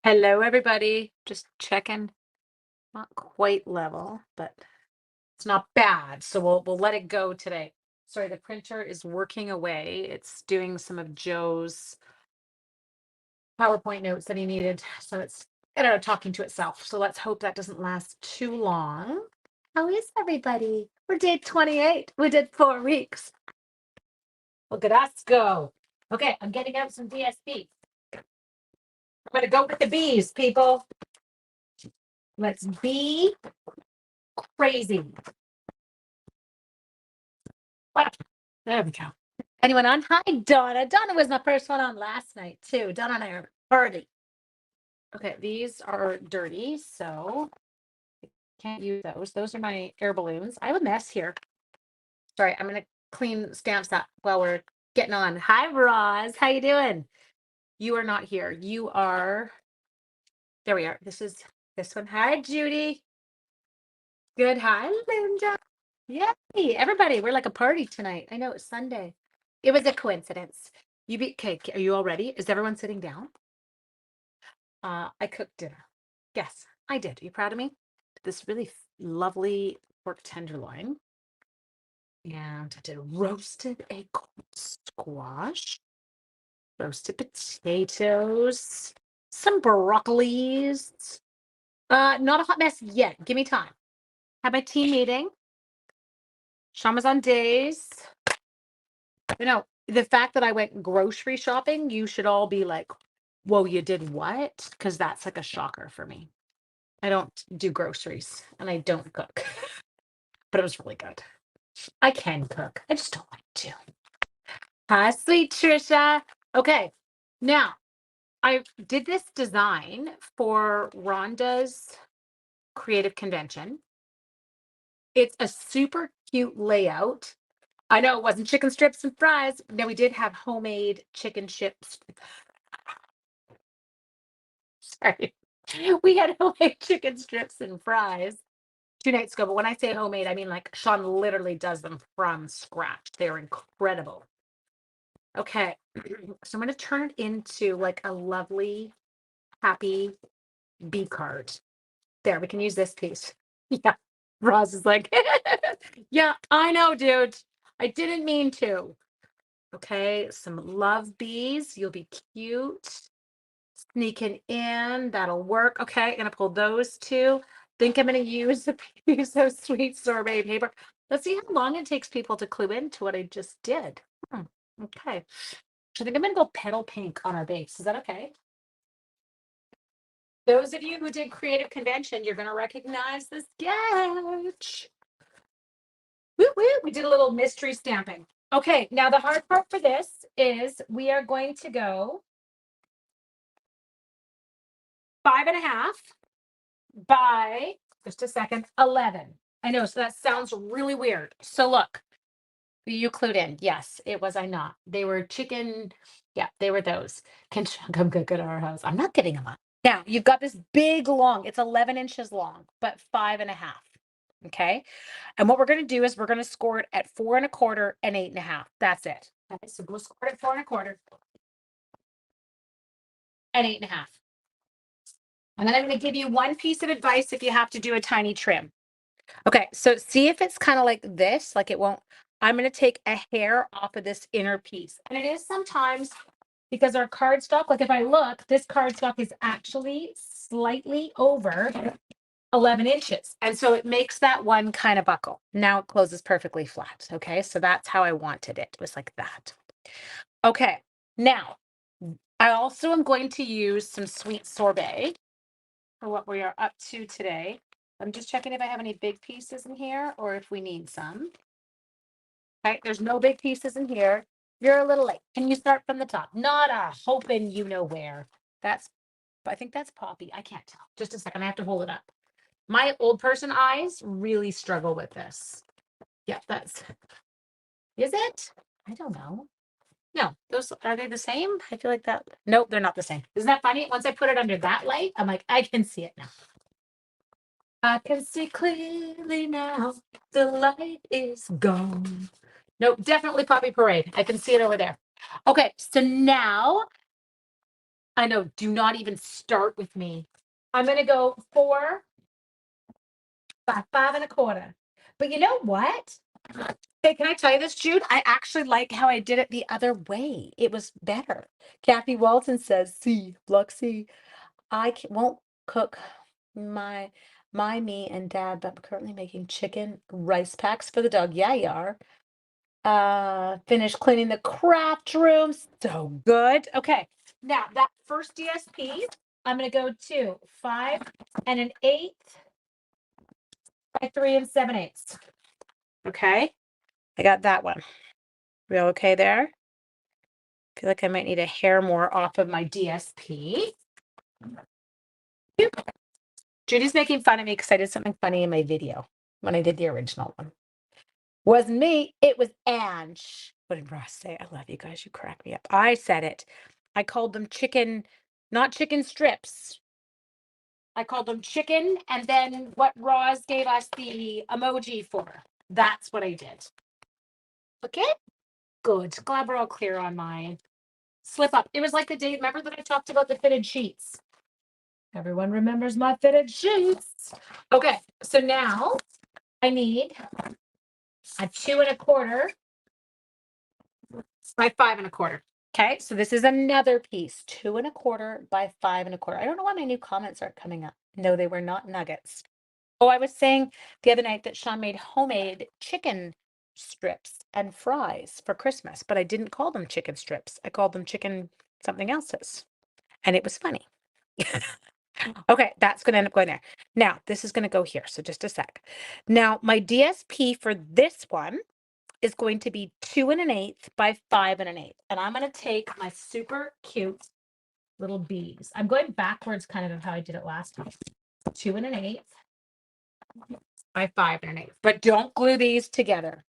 Hello, everybody. Just checking. Not quite level, but it's not bad. So we'll let it go today. Sorry, the printer is working away. It's doing some of Joe's PowerPoint notes that he needed. So it's talking to itself. So let's hope that doesn't last too long. How is everybody? We're day 28. We did 4 weeks. Look at us go. Okay, I'm getting out some DSP. I'm gonna go with the bees, people. Let's be crazy. Wow. There we go. Anyone on? Hi, Donna. Donna was my first one on last night, too. Donna and I are party. Okay, these are dirty, so I can't use those. Those are my air balloons. I have a mess here. Sorry, I'm gonna clean stamps up while we're getting on. Hi, Roz. How you doing? You are not here. You are. There we are. This is this one. Hi, Judy. Good. Hi, Linda. Yay, everybody. We're like a party tonight. I know it's Sunday. It was a coincidence. Okay, are you all ready? Is everyone sitting down? I cooked dinner. Yes, I did. Are you proud of me? This really lovely pork tenderloin. And I did roasted acorn squash, roasted potatoes, some broccolis. Not a hot mess yet. Give me time. Had my team meeting. Sean was on days. You know, the fact that I went grocery shopping, you should all be like, whoa, you did what? Because that's like a shocker for me. I don't do groceries and I don't cook, but it was really good. I can cook. I just don't like to. Hi, sweet Trisha. Okay. Now, I did this design for Rhonda's creative convention. It's a super cute layout. I know it wasn't chicken strips and fries. No, we did have homemade chicken chips. Sorry. We had homemade chicken strips and fries 2 nights ago. But when I say homemade, I mean like Sean literally does them from scratch. They're incredible. Okay. So I'm going to turn it into like a lovely, happy B card. There, we can use this piece. Yeah. Roz is like, yeah, I know, dude. I didn't mean to. Okay. Some love bees. You'll be cute. Sneaking in. That'll work. Okay. I'm going to pull those two. Think I'm going to use the piece of sweet sorbet paper. Let's see how long it takes people to clue into what I just did. Okay. I think I'm going to go petal pink on our base. Is that okay? Those of you who did creative convention, you're going to recognize the sketch. Woo woo. We did a little mystery stamping. Okay. Now, the hard part for this is we are going to go 5.5 by just a second, 11. I know. So that sounds really weird. So look, you clued in. Yes, it was I not. They were chicken. Yeah, they were those. Can come cook at our house. I'm not getting them up. Now you've got this big long, it's 11 inches long, but 5.5. Okay. And what we're going to do is we're going to score it at 4.25 and 8.5. That's it. Okay. So we'll score it at 4.25 and 8.5. And then I'm going to give you one piece of advice if you have to do a tiny trim. Okay, so see if it's kind of like this, like it won't. I'm going to take a hair off of this inner piece. And it is sometimes because our cardstock, like if I look, this cardstock is actually slightly over 11 inches. And so it makes that one kind of buckle. Now it closes perfectly flat. Okay, so that's how I wanted it. It was like that. Okay, now I also am going to use some sweet sorbet for what we are up to today. I'm just checking if I have any big pieces in here or if we need some. Okay, there's no big pieces in here. You're a little late. Can you start from the top? Not a hoping you know where. I think that's Poppy. I can't tell. Just a second. I have to hold it up. My old person eyes really struggle with this. Yeah, is it? I don't know. No, those are they the same? I feel like that. Nope, they're not the same. Isn't that funny? Once I put it under that light, I'm like, I can see it now. I can see clearly now. The light is gone. Nope, definitely Poppy Parade. I can see it over there. Okay, so now I know, do not even start with me. I'm going to go 4 by 5 1/4. But you know what? Hey, can I tell you this, Jude? I actually like how I did it the other way. It was better. Kathy Walton says, "See, block C. Won't cook my me and dad, but I'm currently making chicken rice packs for the dog. Yeah, you are. Finish cleaning the craft room. So good. Okay, now that first DSP, I'm gonna go to 5 1/8 by 3 7/8. Okay, I got that one. We all okay there? Feel like I might need a hair more off of my DSP. Judy's making fun of me because I did something funny in my video when I did the original one. Wasn't me, it was Ange. What did Ross say? I love you guys. You crack me up. I said it. I called them chicken, not chicken strips. I called them chicken, and then what Ross gave us the emoji for. That's what I did. Okay? Good. Glad we're all clear on my slip up. It was like the day, remember that I talked about the fitted sheets? Everyone remembers my fitted sheets. Okay, so now I need a 2 1/4 by 5 1/4. Okay, so this is another piece, 2 1/4 by 5 1/4. I don't know why my new comments aren't coming up. No, they were not nuggets. Oh, I was saying the other night that Sean made homemade chicken strips and fries for Christmas, but I didn't call them chicken strips. I called them chicken something else's. And it was funny. Okay, that's going to end up going there. Now, this is going to go here. So just a sec. Now, my DSP for this one is going to be 2 1/8 by 5 1/8. And I'm going to take my super cute little beads. I'm going backwards kind of how I did it last time. 2 1/8 by 5 1/8. But don't glue these together.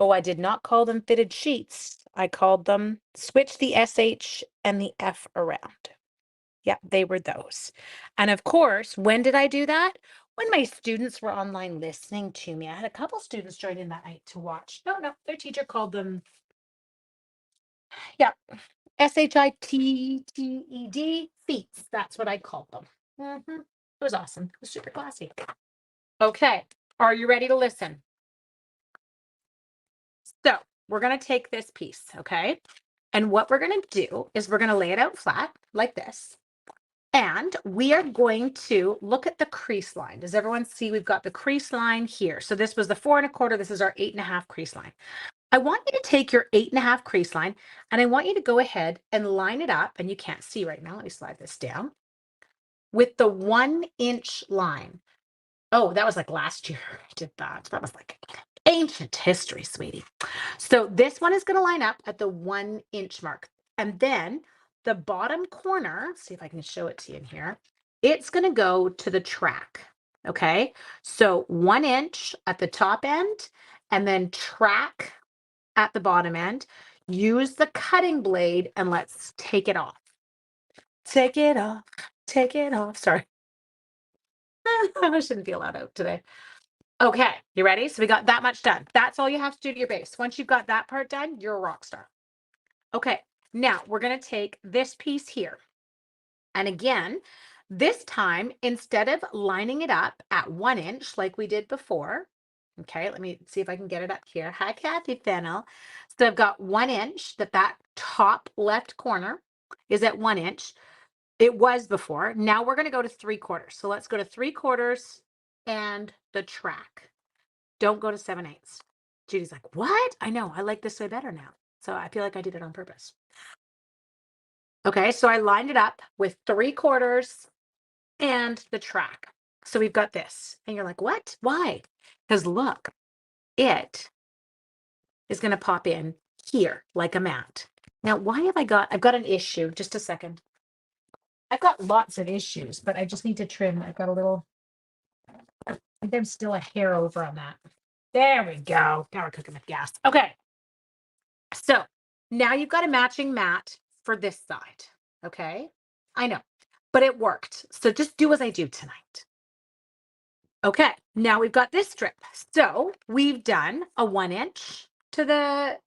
Oh, I did not call them fitted sheets. I called them, switch the SH and the F around. Yeah, they were those. And of course, when did I do that? When my students were online listening to me. I had a couple students join in that night to watch. No, their teacher called them, yeah, SHITTED feats. That's what I called them. It was awesome. It was super classy. Okay, are you ready to listen? So we're going to take this piece, okay? And what we're going to do is we're going to lay it out flat like this. And we are going to look at the crease line. Does everyone see we've got the crease line here? So this was the 4 1/4. This is our 8 1/2 crease line. I want you to take your 8 1/2 crease line and I want you to go ahead and line it up. And you can't see right now. Let me slide this down with the 1 inch line. Oh, that was like last year I did that. That was like ancient history, sweetie. So this one is going to line up at the 1 inch mark. And then the bottom corner, see if I can show it to you in here, it's going to go to the track. Okay. So 1 inch at the top end and then track at the bottom end. Use the cutting blade and let's take it off. Take it off. Take it off. Sorry. I shouldn't be allowed out today. Okay, you ready? So we got that much done. That's all you have to do to your base. Once you've got that part done, you're a rock star. Okay, now we're going to take this piece here. And again, this time, instead of lining it up at 1 inch like we did before, okay, let me see if I can get it up here. Hi, Kathy Fennel. So I've got 1 inch that top left corner is at 1 inch. It was before. Now we're going to go to 3/4. So let's go to 3/4 and the track. Don't go to 7/8. Judy's like, what? I know. I like this way better now. So I feel like I did it on purpose. Okay, so I lined it up with 3/4 and the track. So we've got this. And you're like, what? Why? Because look, it is going to pop in here like a mat. Now, why have I've got an issue. Just a second. I've got lots of issues, but I just need to trim. I've got a little, I think there's still a hair over on that. There we go. Now we're cooking with gas. Okay. So now you've got a matching mat for this side. Okay. I know, but it worked. So just do as I do tonight. Okay. Now we've got this strip. So we've done a 1 inch to the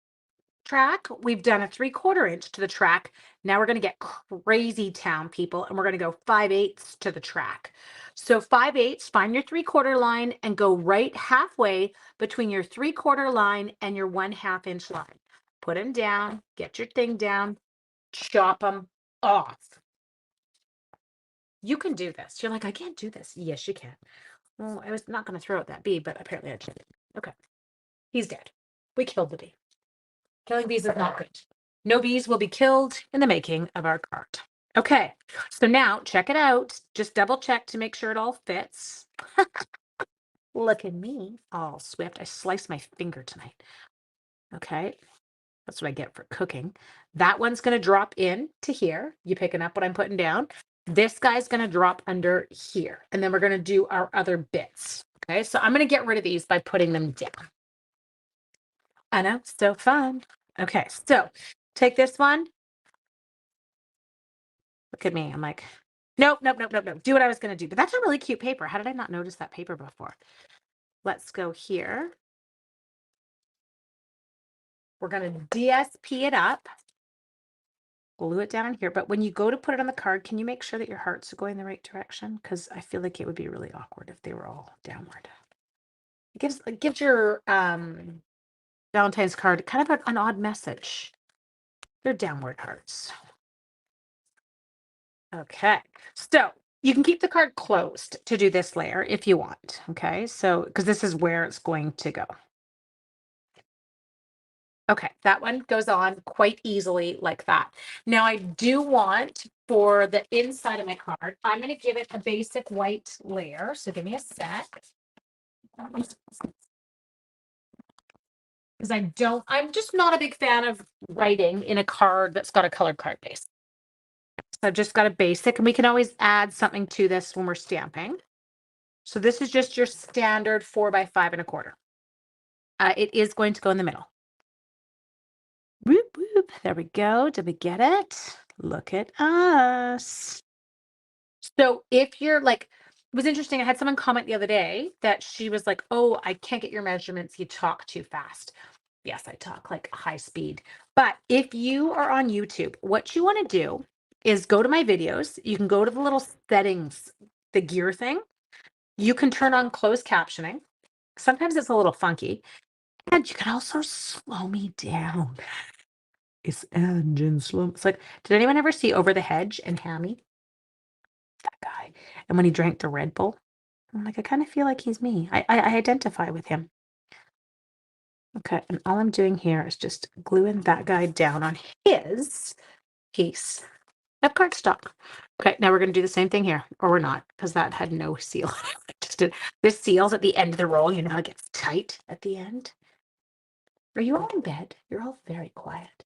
track, we've done a 3/4 inch to the track. Now we're going to get crazy town people and we're going to go 5/8 to the track. So 5/8, find your 3/4 line and go right halfway between your 3/4 line and your 1/2 inch line. Put them down, get your thing down, chop them off. You can do this. You're like, I can't do this. Yes, you can. Well, I was not going to throw out that bee, but apparently I did. Okay. He's dead. We killed the bee. Killing bees is not good. No bees will be killed in the making of our cart. Okay, so now check it out. Just double check to make sure it all fits. Look at me, all swift. I sliced my finger tonight. Okay, that's what I get for cooking. That one's going to drop in to here. You picking up what I'm putting down? This guy's going to drop under here. And then we're going to do our other bits. Okay, so I'm going to get rid of these by putting them down. I know, so fun. Okay, so take this one. Look at me. I'm like, nope, nope, nope, nope, nope. Do what I was going to do. But that's a really cute paper. How did I not notice that paper before? Let's go here. We're going to DSP it up. Glue it down here. But when you go to put it on the card, can you make sure that your hearts are going the right direction? Because I feel like it would be really awkward if they were all downward. It gives your Valentine's card kind of an odd message. They're downward hearts. Okay, so you can keep the card closed to do this layer if you want. Okay, so because this is where it's going to go. Okay, that one goes on quite easily like that. Now I do want for the inside of my card, I'm going to give it a basic white layer. So give me a sec. Because I'm just not a big fan of writing in a card that's got a colored card base. So I've just got a basic, and we can always add something to this when we're stamping. So this is just your standard 4x5 1/4. It is going to go in the middle. Whoop, whoop. There we go. Did we get it? Look at us. So if you're like, it was interesting. I had someone comment the other day that she was like, oh, I can't get your measurements. You talk too fast. Yes, I talk like high speed. But if you are on YouTube, what you want to do is go to my videos. You can go to the little settings, the gear thing. You can turn on closed captioning. Sometimes it's a little funky. And you can also slow me down. It's engine slow. It's like, did anyone ever see Over the Hedge and Hammy? That guy. And when he drank the Red Bull, I'm like, I kind of feel like he's me. I identify with him. Okay, and all I'm doing here is just gluing that guy down on his piece of cardstock. Okay, now we're going to do the same thing here, or we're not, because that had no seal. Just did this seals at the end of the roll. You know, it gets tight at the end. Are you all in bed? You're all very quiet.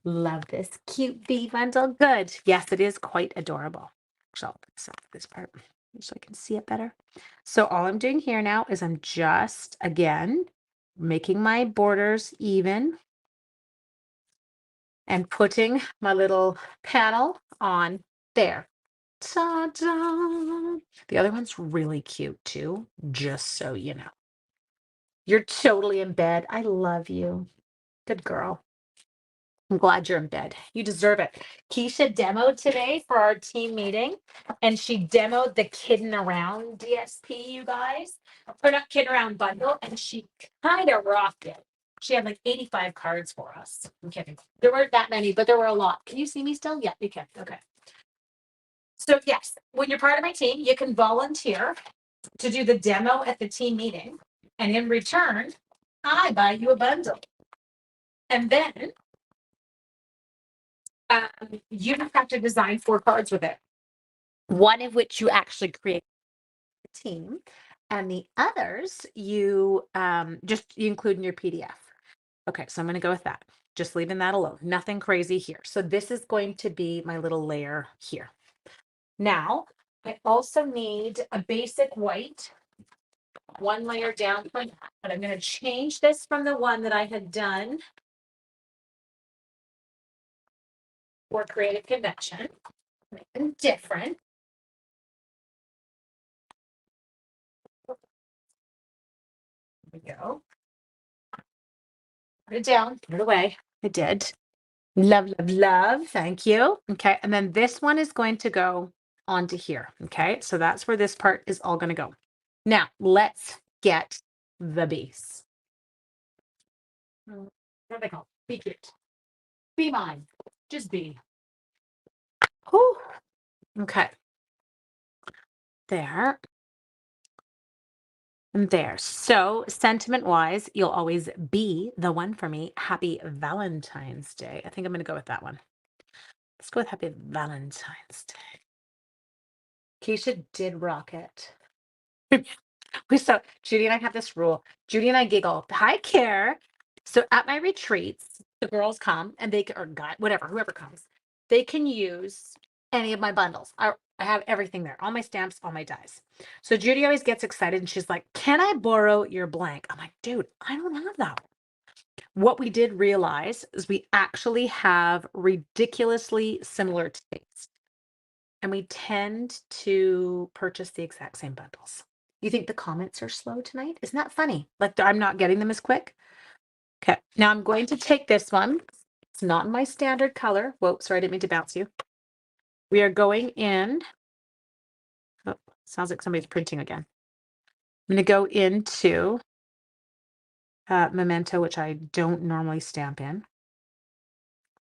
Love this cute bee bundle. Good. Yes, it is quite adorable. So I'll put this part so I can see it better. So all I'm doing here now is I'm just, again, making my borders even and putting my little panel on there. Ta-da! The other one's really cute too, just so you know. You're totally in bed. I love you. Good girl. I'm glad you're in bed. You deserve it. Keisha demoed today for our team meeting, and she demoed the Kiddin' Around DSP, you guys. Or not Kiddin' Around bundle, and she kind of rocked it. She had like 85 cards for us. I'm kidding. There weren't that many, but there were a lot. Can you see me still? Yeah, you can. Okay. So yes, when you're part of my team, you can volunteer to do the demo at the team meeting. And in return, I buy you a bundle. And then you have to design 4 cards with it. One of which you actually create a team, and the others you you include in your PDF. Okay, so I'm going to go with that. Just leaving that alone. Nothing crazy here. So this is going to be my little layer here. Now, I also need a basic white, one layer down from that, but I'm going to change this from the one that I had done for Creative Convention. Make them different. There we go. Put it down, put it away. I did. Love, love, love. Thank you. Okay. And then this one is going to go onto here. Okay. So that's where this part is all going to go. Now let's get the bees. What are they called? Be cute. Be mine. Just be. Whew. Okay. There. And there. So, sentiment wise, you'll always be the one for me. Happy Valentine's Day. I think I'm going to go with that one. Let's go with Happy Valentine's Day. Keisha did rock it. So, Judy and I have this rule. Judy and I giggle. Hi, Care. So, at my retreats, the girls come and they or guy, whatever, whoever comes, they can use any of my bundles. I have everything there, all my stamps, all my dies. So Judy always gets excited and she's like, "Can I borrow your blank?" I'm like, "Dude, I don't have that." What we did realize is we actually have ridiculously similar taste, and we tend to purchase the exact same bundles. You think the comments are slow tonight? Isn't that funny? Like I'm not getting them as quick. Okay, now I'm going to take this one. It's not in my standard color. Whoa, sorry, I didn't mean to bounce you. We are going in. Oh, sounds like somebody's printing again. I'm going to go into Memento, which I don't normally stamp in.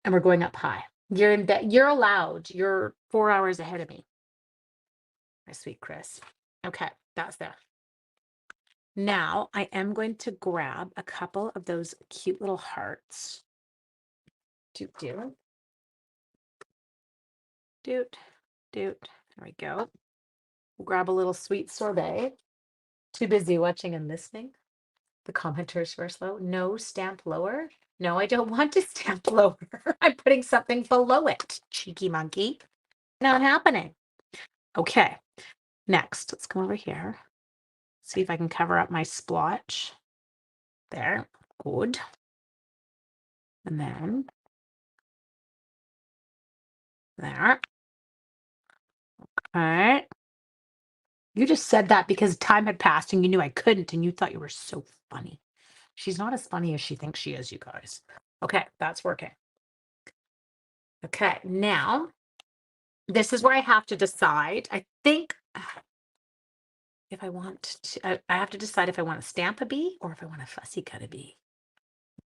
And we're going up high. You're in bed. You're allowed. You're 4 hours ahead of me. My sweet Chris. Okay, that's there. Now I am going to grab a couple of those cute little hearts. Doot, doot. Doot, doot. There we go. We'll grab a little sweet sorbet. Too busy watching and listening. The commenters were slow. No stamp lower. No, I don't want to stamp lower. I'm putting something below it. Cheeky monkey. Not happening. Okay. Next, let's come over here. See if I can cover up my splotch. There. Good. And then there. All right. You just said that because time had passed and you knew I couldn't and you thought you were so funny. She's not as funny as she thinks she is, you guys. Okay, that's working. Okay, now this is where I have to decide. I think if I want to, I have to decide if I want to stamp a bee or if I want to fussy cut a bee.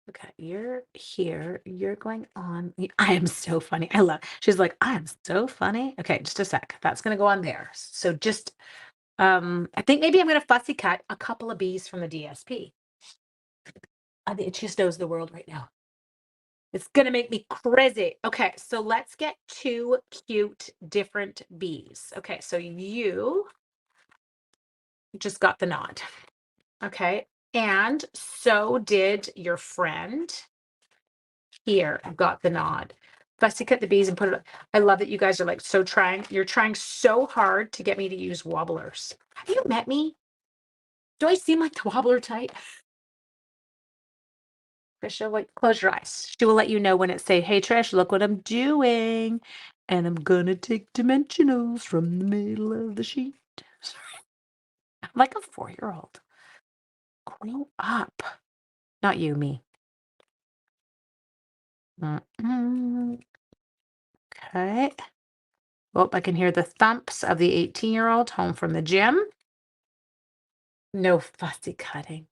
Okay, you're here. You're going on. I am so funny. I love. She's like, I am so funny. Okay, just a sec. That's gonna go on there. So just, I think maybe I'm gonna fussy cut a couple of bees from the DSP. It just knows the world right now. It's gonna make me crazy. Okay, so let's get two cute different bees. Okay, so you just got the nod. Okay, and so did your friend here got the nod. Fussy cut the bees and put it. I love that you guys are like so trying. You're trying so hard to get me to use wobblers. Have you met me? Do I seem like the wobbler type? Trisha, like close your eyes. She will let you know when it say, "Hey Trish, look what I'm doing," and I'm gonna take dimensionals from the middle of the sheet. I'm like a 4-year-old. Grow up. Not you, me. Okay. Oh, I can hear the thumps of the 18-year-old home from the gym. No fussy cutting.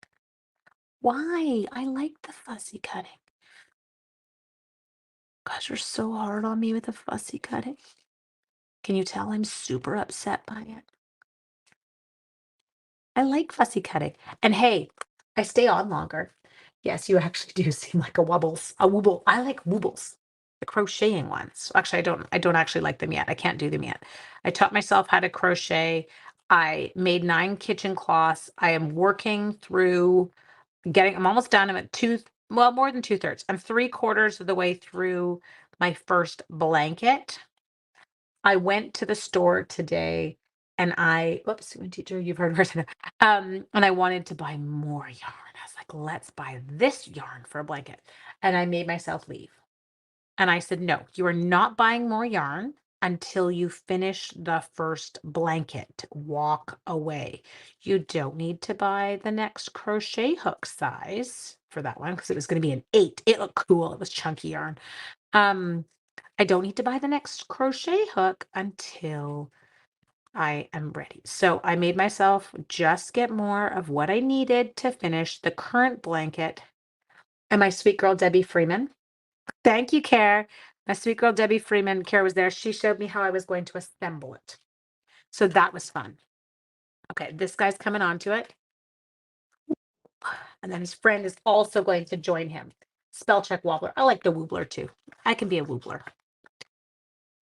Why? I like the fussy cutting. Gosh, you're so hard on me with the fussy cutting. Can you tell I'm super upset by it? I like fussy cutting. And hey, I stay on longer. Yes, you actually do seem like a wobbles, a wooble. I like woobles, the crocheting ones. Actually, I don't actually like them yet. I can't do them yet. I taught myself how to crochet. I made 9 kitchen cloths. I am working through I'm almost done. I'm at more than 2/3. I'm 3/4 of the way through my first blanket. I went to the store today and whoops, teacher, you've heard her. And I wanted to buy more yarn. I was like, let's buy this yarn for a blanket. And I made myself leave. And I said, no, you are not buying more yarn. until you finish the first blanket. Walk away. You don't need to buy the next crochet hook size for that one because it was going to be an 8. It looked cool. It was chunky yarn. Um, I don't need to buy the next crochet hook until I am ready. So I made myself just get more of what I needed to finish the current blanket. And my sweet girl, Debbie Freeman. Thank you, Care. My sweet girl, Debbie Freeman, Care was there. She showed me how I was going to assemble it. So that was fun. Okay, this guy's coming onto it. And then his friend is also going to join him. Spell check wobbler. I like the woobler too. I can be a woobler.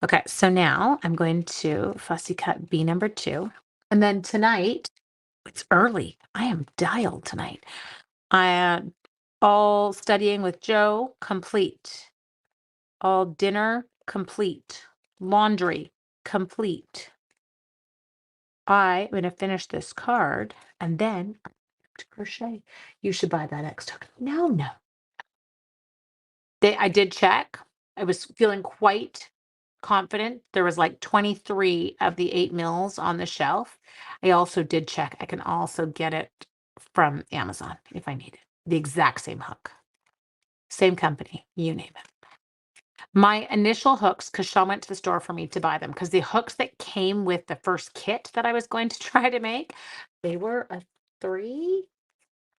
Okay, so now I'm going to fussy cut B number 2. And then tonight, it's early. I am dialed tonight. I all studying with Joe, complete. All dinner, complete. Laundry, complete. I'm going to finish this card and then to crochet. You should buy that next hook. No. I did check. I was feeling quite confident. There was like 23 of the 8 mils on the shelf. I also did check. I can also get it from Amazon if I need it. The exact same hook. Same company, you name it. My initial hooks, because Sean went to the store for me to buy them, because the hooks that came with the first kit that I was going to try to make, they were a 3.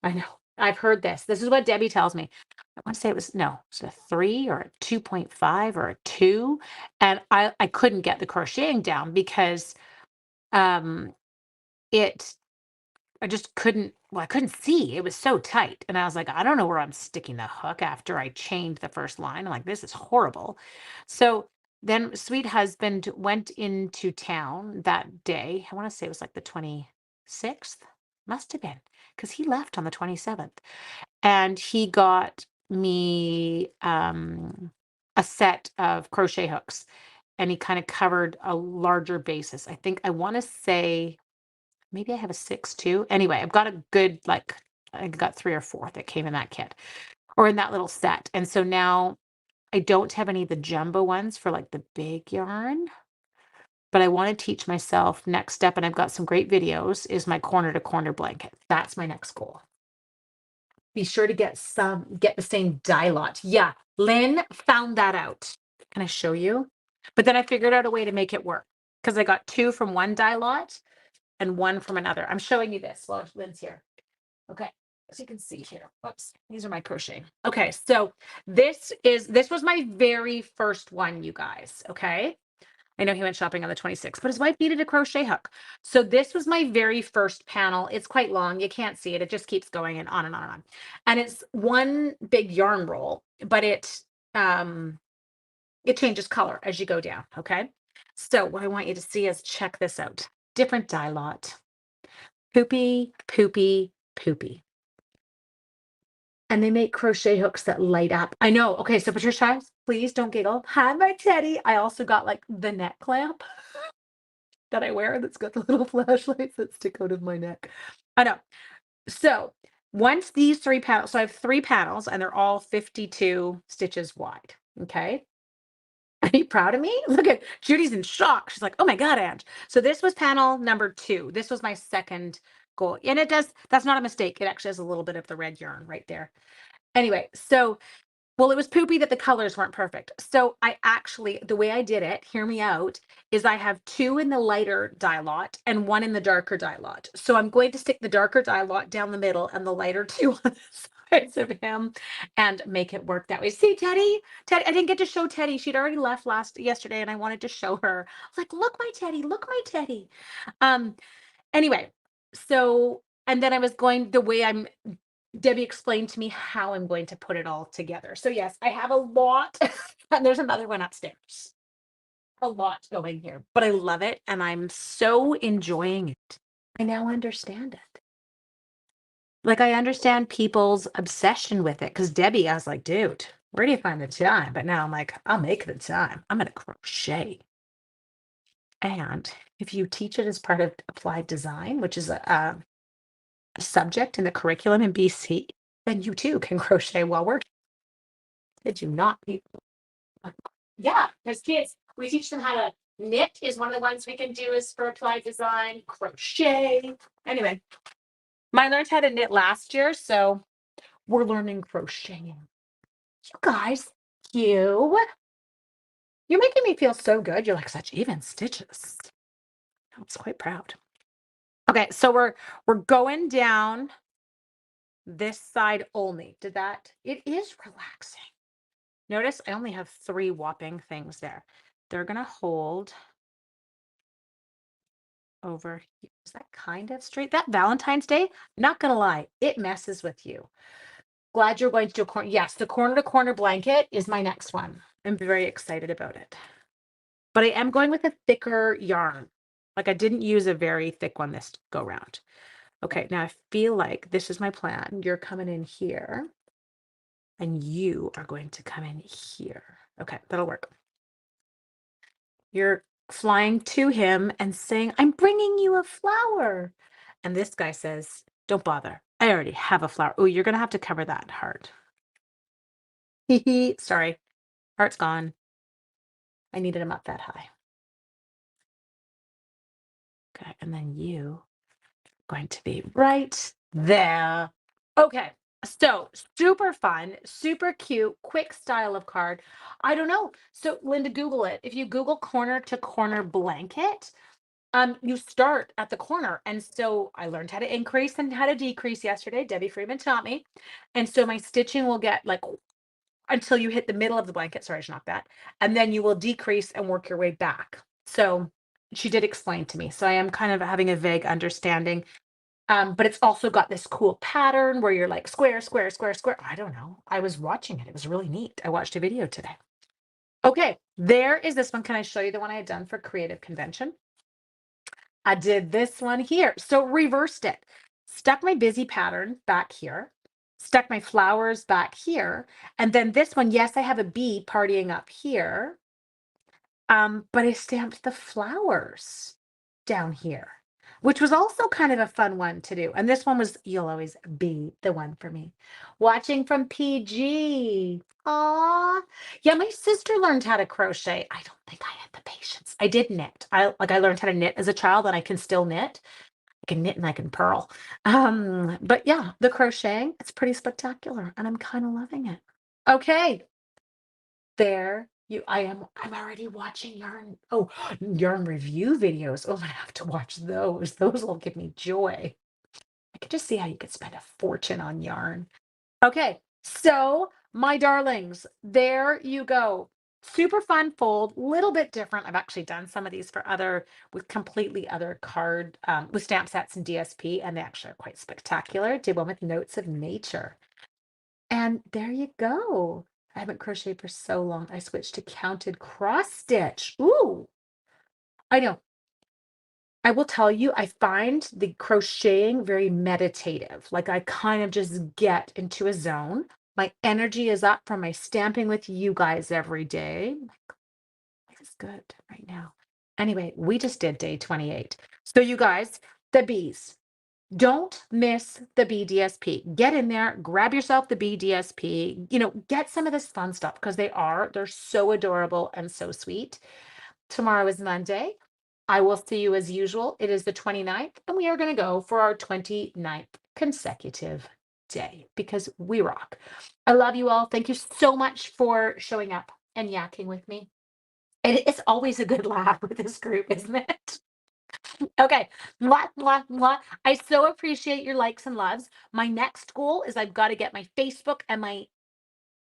I know. I've heard this. This is what Debbie tells me. I want to say it was a 3 or a 2.5 or a 2. And I couldn't get the crocheting down because it I just couldn't, I couldn't see. It was so tight. And I was like, I don't know where I'm sticking the hook after I chained the first line. I'm like, this is horrible. So then sweet husband went into town that day. I want to say it was like the 26th. Must have been because he left on the 27th. And he got me a set of crochet hooks and he kind of covered a larger basis. I want to say maybe I have a 6 too. Anyway, I've got a good, like, I got 3 or 4 that came in that kit or in that little set. And so now I don't have any of the jumbo ones for like the big yarn, but I want to teach myself next step. And I've got some great videos is my corner to corner blanket. That's my next goal. Be sure to get the same dye lot. Yeah, Lynn found that out. Can I show you? But then I figured out a way to make it work because I got 2 from one dye lot and 1 from another. I'm showing you this while Lynn's here. Okay, as you can see here. Oops, these are my crochet. Okay, so this was my very first one, you guys. Okay. I know he went shopping on the 26th, but his wife needed a crochet hook. So this was my very first panel. It's quite long. You can't see it. It just keeps going and on and on and on. And it's one big yarn roll, but it changes color as you go down. Okay. So what I want you to see is check this out. Different dye lot. Poopy, poopy, poopy. And they make crochet hooks that light up. I know. Okay, so Patricia, please don't giggle. Hi, my teddy. I also got like the neck clamp that I wear that's got the little flashlights that stick out of my neck. I know. So once these 3 panels, so I have 3 panels and they're all 52 stitches wide. Okay. Are you proud of me? Look at Judy's in shock. She's like, oh my God, Ange. So this was panel number 2. This was my second goal. And that's not a mistake. It actually has a little bit of the red yarn right there. Anyway, so, well, it was poopy that the colors weren't perfect. So I actually, the way I did it, hear me out, is I have 2 in the lighter dye lot and 1 in the darker dye lot. So I'm going to stick the darker dye lot down the middle and the lighter 2 on the sides of him and make it work that way. See, Teddy, I didn't get to show Teddy. She'd already left yesterday and I wanted to show her. I was like, look, my Teddy, look, my Teddy. Anyway, so, and then I was going the way Debbie explained to me how I'm going to put it all together. So yes, I have a lot, and there's another one upstairs. A lot going here, but I love it, and I'm so enjoying it. I now understand it. Like I understand people's obsession with it, because Debbie, I was like, dude, where do you find the time? But now I'm like, I'll make the time. I'm gonna crochet. And if you teach it as part of applied design, which is a subject in the curriculum in BC, then you too can crochet while working. Did you not? Yeah, because kids, we teach them how to Knit is one of the ones we can do is for applied design. Crochet. Anyway, I learned how to knit last year, so we're learning crocheting. You guys, you're making me feel so good. You're like such even stitches. I was quite proud. Okay, so we're going down this side only. Did that? It is relaxing. Notice I only have 3 whopping things there. They're gonna hold over here. Is that kind of straight? That Valentine's Day, not gonna lie, it messes with you. Glad you're going to do a corner. Yes, the corner to corner blanket is my next one. I'm very excited about it. But I am going with a thicker yarn. Like I didn't use a very thick one this go round. Okay, now I feel like this is my plan. You're coming in here and you are going to come in here. Okay, that'll work. You're flying to him and saying, I'm bringing you a flower. And this guy says, don't bother. I already have a flower. Oh, you're going to have to cover that heart. Sorry. Heart's gone. I needed him up that high. Okay, and then you are going to be right there. Okay, so super fun, super cute, quick style of card. I don't know. So Linda, Google it. If you Google corner to corner blanket, you start at the corner. And so I learned how to increase and how to decrease yesterday. Debbie Freeman taught me. And so my stitching will get like until you hit the middle of the blanket. Sorry, I should knock that. And then you will decrease and work your way back. So she did explain to me. So I am kind of having a vague understanding. But it's also got this cool pattern where you're like square, square, square, square. I don't know. I was watching it. It was really neat. I watched a video today. Okay, there is this one. Can I show you the one I had done for Creative Convention? I did this one here. So reversed it. Stuck my busy pattern back here. Stuck my flowers back here. And then this one, yes, I have a bee partying up here. But I stamped the flowers down here, which was also kind of a fun one to do. And this one was, you'll always be the one for me. Watching from PG. Aw. Yeah, my sister learned how to crochet. I don't think I had the patience. I did knit. I learned how to knit as a child and I can still knit. I can knit and I can purl. But yeah, the crocheting, it's pretty spectacular and I'm kind of loving it. Okay, there you I'm already watching yarn review videos. Oh, I'm gonna have to watch those. Those will give me joy. I could just see how you could spend a fortune on yarn. Okay, so my darlings, there you go. Super fun fold, little bit different. I've actually done some of these for other with completely other card with stamp sets and DSP, and they actually are quite spectacular. Did one with Notes of Nature. And there you go. I haven't crocheted for so long. I switched to counted cross stitch. Ooh, I know. I will tell you, I find the crocheting very meditative. Like I kind of just get into a zone. My energy is up from my stamping with you guys every day. Life is good right now. Anyway, we just did day 28. So you guys, the bees. Don't miss the BDSP. Get in there, grab yourself the BDSP, get some of this fun stuff because they're so adorable and so sweet. Tomorrow is Monday. I will see you as usual. It is the 29th, and we are going to go for our 29th consecutive day because we rock. I love you all. Thank you so much for showing up and yakking with me. It's always a good laugh with this group, isn't it? Okay. Mwah, mwah, mwah. I so appreciate your likes and loves. My next goal is I've got to get my Facebook and my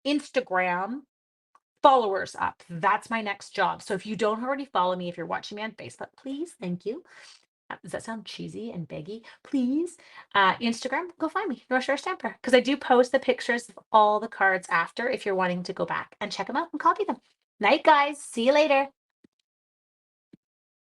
Instagram followers up. That's my next job. So if you don't already follow me, if you're watching me on Facebook, please, thank you. Does that sound cheesy and beggy? Please. Instagram, go find me, North Stamper, because I do post the pictures of all the cards after if you're wanting to go back and check them out and copy them. Night, guys. See you later.